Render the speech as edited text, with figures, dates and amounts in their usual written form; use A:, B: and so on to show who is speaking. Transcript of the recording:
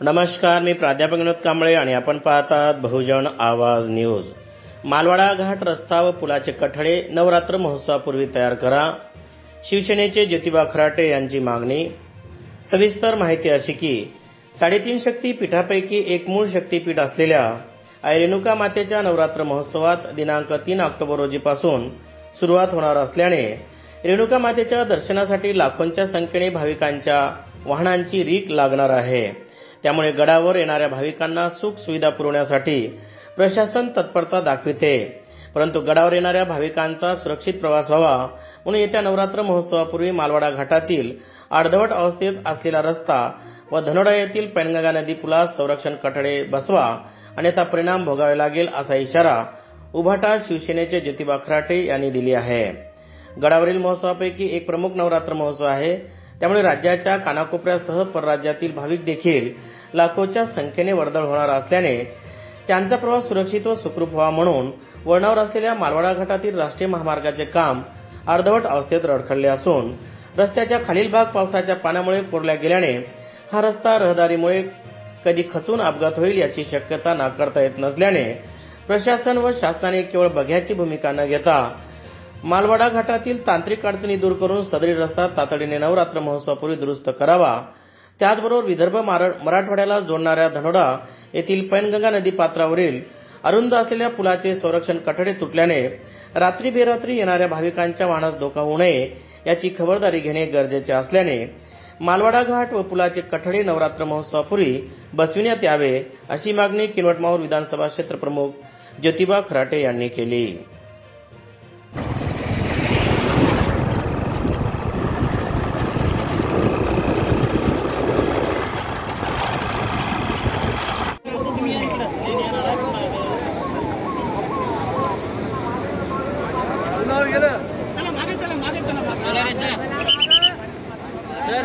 A: नमस्कार, मी प्राध्यापक विनोद कांबळे आणि आपण पाहतात बहुजन आवाज न्यूज। मालवाडा घाट रस्ता व पुलाचे कठडे नवरात्र महोत्सवापूर्वी तयार करा, शिवसेनेचे ज्योतिबा खराटे यांची मागणी। सविस्तर माहिती अशी की 3.5 शक्तीपीठापैकी एक मूळ शक्तीपीठ असलेल्या आई रेणुका मातेच्या नवरात्र महोत्सवात दिनांक 3 ऑक्टोबर रोजीपासून सुरुवात होणार असल्याने रेणुका मातेच्या दर्शनासाठी लाखोंच्या संख्येने भाविकांच्या वाहनांची रीक लागणार आहे। त्यामुळे गडावर येणाऱ्या भाविकांना सुख सुविधा पुरवण्यासाठी प्रशासन तत्परता दाखविते, परंतु गडावर येणाऱ्या भाविकांचा सुरक्षित प्रवास व्हावा म्हणून येत्या नवरात्र महोत्सवापूर्वी मालवाडा घाटातील अर्धवट अवस्थेत असलेला रस्ता व धनोडा येथील पैनगंगा नदी पुलास संरक्षण कठडे बसवा, अन्यथा परिणाम भोगावे लागेल असा इशारा उभाटा शिवसेनेचे ज्योतिबा खराटे यांनी दिली आहे। गडावरील महोत्सवापैकी एक प्रमुख नवरात्र महोत्सव आहे, त्यामुळे राज्याच्या कानाकोपऱ्यासह परराज्यातील भाविक देखील लाखोच्या संख्येने वर्दळ होणार असल्याने त्यांचा प्रवास सुरक्षित व सुखरूप व्हावा म्हणून वळणावर असलेल्या मालवाडा घाटातील राष्ट्रीय महामार्गाचे काम अर्धवट अवस्थेत रखडले असून रस्त्याच्या खालील भाग पावसाच्या पाण्यामुळे कोरल्या गेल्याने हा रस्ता रहदारीमुळे कधी खचून अपघात होईल याची शक्यता नाकारता येत नसल्याने प्रशासन व शासनाने केवळ बघ्याची भूमिका न घेता मालवाडा घाटातील तांत्रिक अडचणी दूर करून सदरील रस्ता तातडीने नवरात्र महोत्सवापूर्वी दुरुस्त करावा। त्याचबरोबर विदर्भ मराठवाड्याला जोडणाऱ्या धनोडा येथील पैनगंगा नदी पात्रावरील अरुंद असलेल्या पुलाचे संरक्षण कठडे तुटल्याने रात्री बेरात्री येणाऱ्या भाविकांच्या वाहनास धोका होऊ नये याची खबरदारी घेणे गरजेचे असल्याने मालवाडा घाट व पुलाचे कठडे नवरात्र महोत्सवापूर्वी बसविण्यात यावे अशी मागणी किनवट माहूर विधानसभा क्षेत्र प्रमुख ज्योतिबा खराटे यांनी केली।
B: चला मागे चला सर